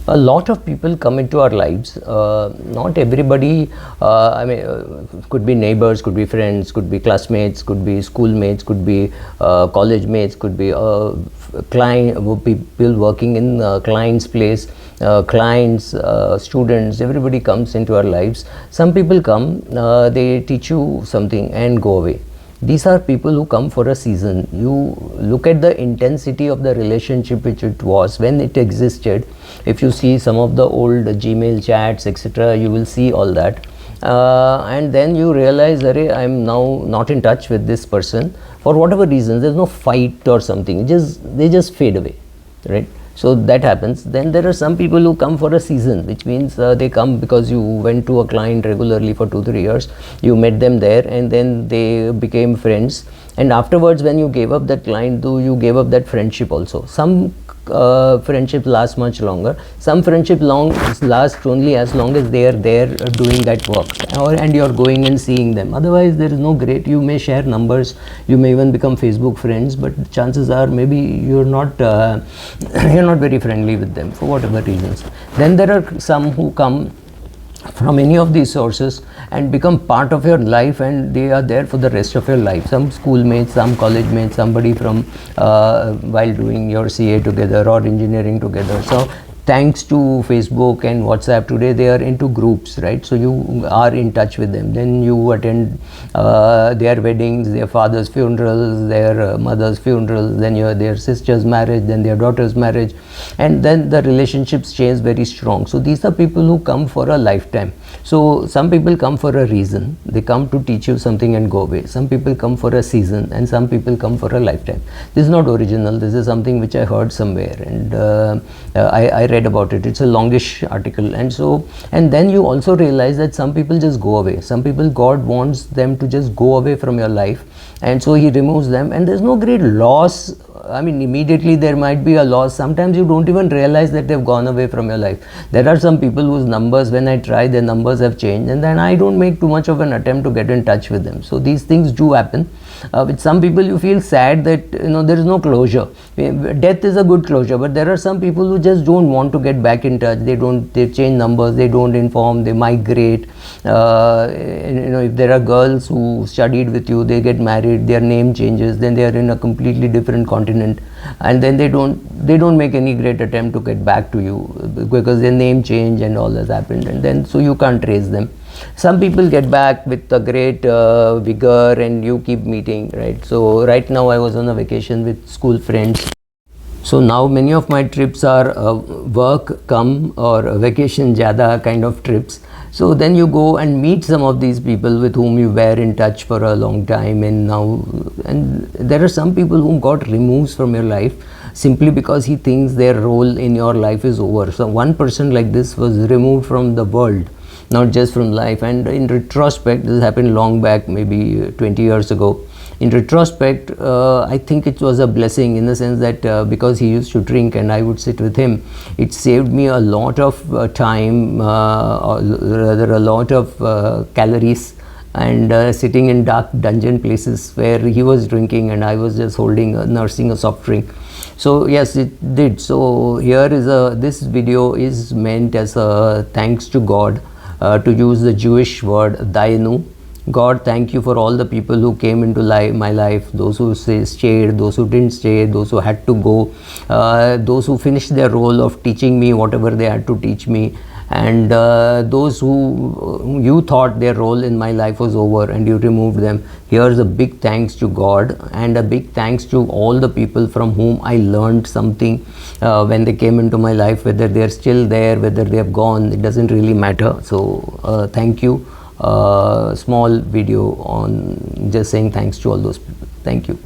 A lot of people come into our lives. Not everybody, could be neighbors, could be friends, could be classmates, could be schoolmates, could be college mates, could be people working in client's place, clients, students. Everybody comes into our lives. Some people come, they teach you something and go away. These are people who come for a season. You look at the intensity of the relationship which it was when it existed. If you see some of the old Gmail chats, etc., you will see all that. And then you realize, I'm now not in touch with this person for whatever reasons. There's no fight or something. They just fade away, right? So that happens. Then there are some people who come for a season, which means they come because you went to a client regularly for 2-3 years, you met them there, and then they became friends. And afterwards, when you gave up that client, you gave up that friendship also. Some friendship lasts much longer. Some friendship last only as long as they are there doing that work, and you're going and seeing them. Otherwise, there is no great. You may share numbers, you may even become Facebook friends, but chances are maybe you're not very friendly with them for whatever reasons. Then there are some who come from any of these sources and become part of your life, and they are there for the rest of your life. Some schoolmates, some college mates, somebody from while doing your CA together or engineering together. So thanks to Facebook and WhatsApp, today they are into groups, right? So you are in touch with them. Then you attend their weddings, their father's funerals, their mother's funerals, then their sister's marriage, then their daughter's marriage, and then the relationships change very strong. So these are people who come for a lifetime. So some people come for a reason. They come to teach you something and go away. Some people come for a season, and some people come for a lifetime. This is not original. This is something which I heard somewhere, and I read about it. It's a longish article. And then you also realize that some people just go away. Some people, God wants them to just go away from your life, and so He removes them, and there's no great loss. I mean, immediately there might be a loss. Sometimes you don't even realize that they've gone away from your life. There are some people whose numbers, when I try, their numbers have changed, and then I don't make too much of an attempt to get in touch with them. So these things do happen. With some people, you feel sad that there is no closure. Death is a good closure, but there are some people who just don't want to get back in touch. They change numbers, they don't inform, they migrate. If there are girls who studied with you, they get married, their name changes, then they are in a completely different continent, and then they don't make any great attempt to get back to you because their name change and all has happened, and then so you can't trace them. Some people get back with a great vigor, and you keep meeting, right? So right now I was on a vacation with school friends. So now many of my trips are work come or vacation jada kind of trips. So then you go and meet some of these people with whom you were in touch for a long time, and there are some people whom God removes from your life simply because He thinks their role in your life is over. So one person like this was removed from the world, not just from life. And in retrospect, this happened long back, maybe 20 years ago. In retrospect, I think it was a blessing in the sense that because he used to drink and I would sit with him, it saved me a lot of time, or rather a lot of calories, and sitting in dark dungeon places where he was drinking and I was just nursing a soft drink. So yes, it did. So here is this video is meant as a thanks to God, to use the Jewish word Dayenu. God, thank you for all the people who came into my life, those who stayed, those who didn't stay, those who had to go, those who finished their role of teaching me whatever they had to teach me, and those who you thought their role in my life was over and you removed them. Here's a big thanks to God, and a big thanks to all the people from whom I learned something when they came into my life. Whether they're still there, whether they have gone, it doesn't really matter. So thank you. Small video on just saying thanks to all those people. Thank you.